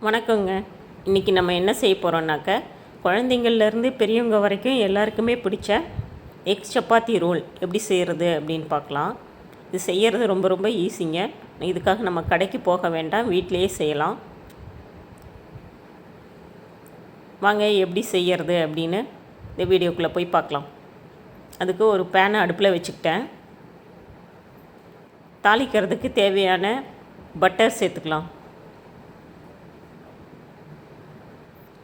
வணக்கங்க. இன்றைக்கி நம்ம என்ன செய்ய போகிறோம்னாக்க, குழந்தைங்கள்லேருந்து பெரியவங்க வரைக்கும் எல்லாருக்குமே பிடிச்ச எக் சப்பாத்தி ரோல் எப்படி செய்கிறது அப்படின்னு பார்க்கலாம். இது செய்கிறது ரொம்ப ரொம்ப ஈஸிங்க. இதுக்காக நம்ம கடைக்கு போக வேண்டாம், வீட்டிலையே செய்யலாம். வாங்க எப்படி செய்கிறது அப்படின்னு இந்த வீடியோக்குள்ளே போய் பார்க்கலாம். அதுக்கு ஒரு பேனை அடுப்பில் வச்சுக்கிட்டேன். தாளிக்கிறதுக்கு தேவையான பட்டர் சேர்த்துக்கலாம்.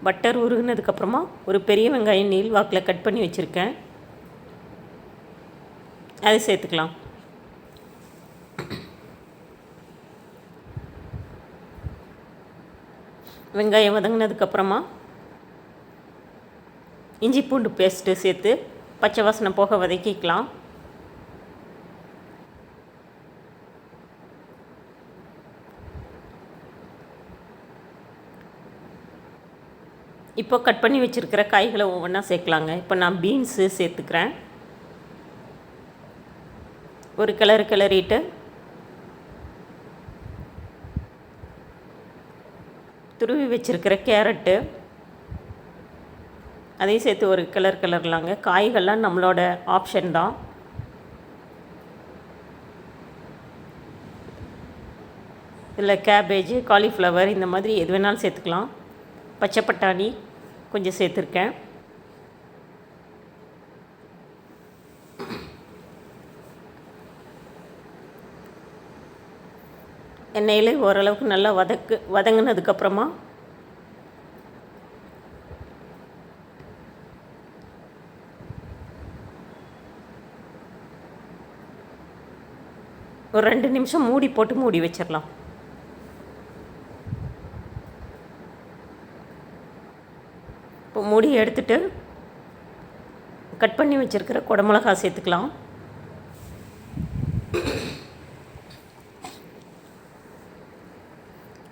பட்டர் உருகுனதுக்கப்புறமா ஒரு பெரிய வெங்காயம் நீள் வாக்கில் கட் பண்ணி வச்சுருக்கேன், அதை சேர்த்துக்கலாம். வெங்காயம் வதங்கினதுக்கப்புறமா இஞ்சி பூண்டு பேஸ்ட்டு சேர்த்து பச்சை வாசனை போக வதக்கிக்கலாம். இப்போ கட் பண்ணி வச்சுருக்கிற காய்களை ஒவ்வொன்றா சேர்க்கலாங்க. இப்போ நான் பீன்ஸு சேர்த்துக்கிறேன். ஒரு கிளறிட்டு துருவி வச்சுருக்கிற கேரட்டு அதையும் சேர்த்து ஒரு கிளறலாங்க. காய்கள்லாம் நம்மளோட ஆப்ஷன் தான். இதில் கேபேஜு, காலிஃப்ளவர் இந்த மாதிரி எது வேணாலும் சேர்த்துக்கலாம். பச்சை பட்டாணி கொஞ்சம் சேர்த்துருக்கேன். எண்ணெயில் ஓரளவுக்கு நல்லா வதங்கினதுக்கப்புறமா ஒரு 2 நிமிஷம் மூடி வச்சிடலாம். இப்போ மூடி எடுத்துகிட்டு கட் பண்ணி வச்சுருக்கிற குடமிளகா சேர்த்துக்கலாம்.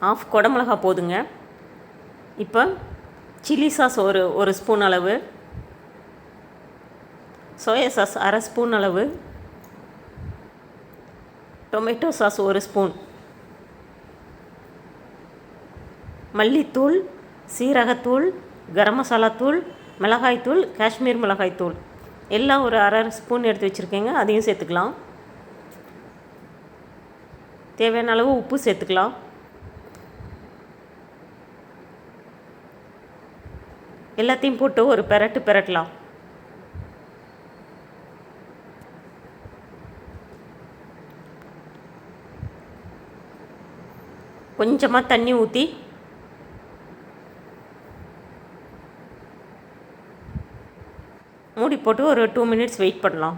ஆஃப் குடமிளகா போதுங்க. இப்போ சில்லி சாஸ் ஒரு ஸ்பூன் அளவு, சோயா சாஸ் அரை ஸ்பூன் அளவு, டொமேட்டோ சாஸ் 1 ஸ்பூன், மல்லித்தூள், சீரகத்தூள், கரம் மசாலா தூள், மிளகாய்த்தூள், காஷ்மீர் மிளகாய்த்தூள் எல்லாம் ஒரு அரை ஸ்பூன் எடுத்து வச்சுருக்கேங்க, அதையும் சேர்த்துக்கலாம். தேவையான அளவு உப்பு சேர்த்துக்கலாம். எல்லாத்தையும் போட்டு ஒரு பெரட்டலாம். கொஞ்சமாக தண்ணி ஊற்றி மூடி போட்டு ஒரு 2 மினிட்ஸ் வெயிட் பண்ணலாம்.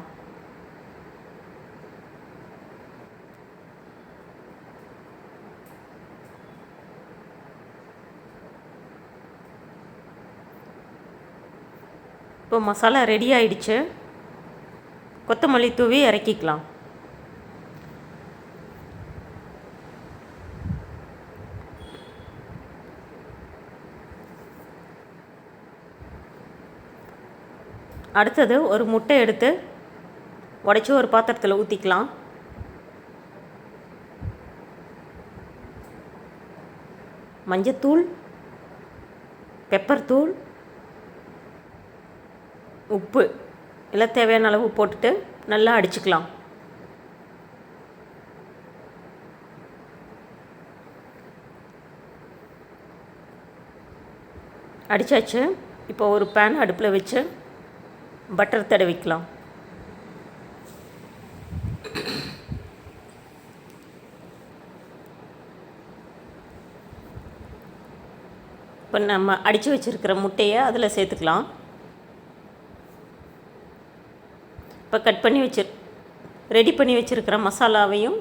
இப்போ மசாலா ரெடி ஆயிடுச்சு. கொத்தமல்லி தூவி இறக்கிக்கலாம். அடுத்தது ஒரு முட்டை எடுத்து உடைச்சி ஒரு பாத்திரத்தில் ஊற்றிக்கலாம். மஞ்சத்தூள், பெப்பர் தூள், உப்பு எல்லாம் தேவையான அளவு போட்டுட்டு நல்லா அடிச்சுக்கலாம். அடித்தாச்சு. இப்போ ஒரு பேன் அடுப்பில் வச்சு பட்டர் தடவிக்கலாம். இப்போ நம்ம அடித்து வச்சுருக்கிற முட்டையை அதில் சேர்த்துக்கலாம். இப்போ ரெடி பண்ணி வச்சுருக்கிற மசாலாவையும்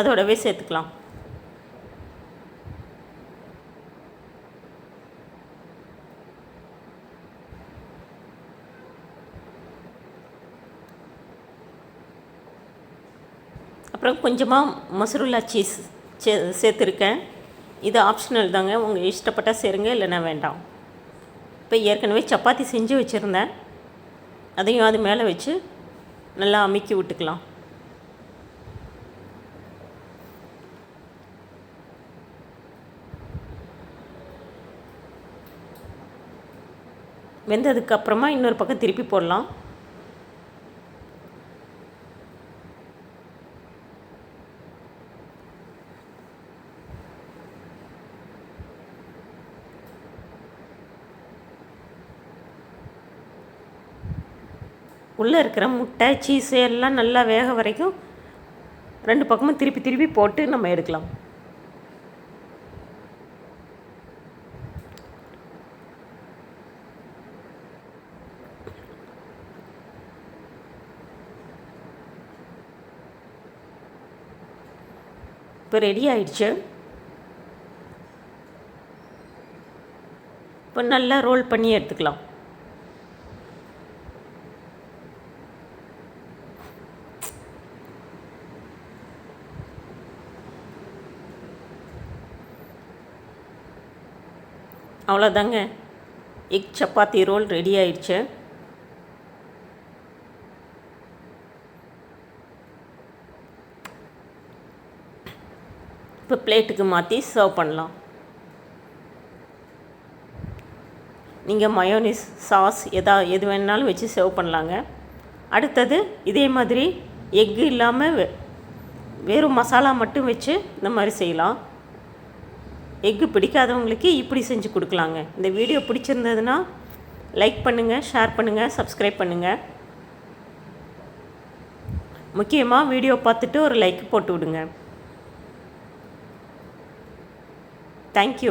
அதோடவே சேர்த்துக்கலாம். அப்புறம் கொஞ்சமாக மொசருல்லா சீஸ் சேர்த்துருக்கேன். இது ஆப்ஷனல் தாங்க, உங்கள் இஷ்டப்பட்டால் சேருங்க, இல்லைன்னா வேண்டாம். இப்போ ஏற்கனவே சப்பாத்தி செஞ்சு வச்சுருந்தேன், அதையும் அது மேலே வச்சு நல்லா அமுக்கி விட்டுக்கலாம். வெந்ததுக்கப்புறமா இன்னொரு பக்கம் திருப்பி போடலாம். உள்ளே இருக்கிற முட்டை சீஸு எல்லாம் நல்லா வேக வரைக்கும் 2 பக்கமும் திருப்பி திருப்பி போட்டு நம்ம எடுக்கலாம். இப்போ ரெடி ஆயிடுச்சு. இப்போ நல்லா ரோல் பண்ணி எடுத்துக்கலாம். அவ்வளோதாங்க, எக் சப்பாத்தி ரோல் ரெடி ஆயிடுச்சு. இப்போ பிளேட்டுக்கு மாற்றி சர்வ் பண்ணலாம். நீங்கள் மயோனிஸ் சாஸ் எது வேணாலும் வச்சு சர்வ் பண்ணலாங்க. அடுத்தது இதே மாதிரி எக்கு இல்லாமல் வெறும் மசாலா மட்டும் வச்சு இந்த மாதிரி செய்யலாம். எக்கு பிடிக்காதவங்களுக்கு இப்படி செஞ்சு கொடுக்கலாங்க. இந்த வீடியோ பிடிச்சிருந்ததுன்னா லைக் பண்ணுங்கள், ஷேர் பண்ணுங்கள், சப்ஸ்கிரைப் பண்ணுங்கள். முக்கியமாக வீடியோ பார்த்துட்டு ஒரு லைக் போட்டு விடுங்க. தேங்க்யூ.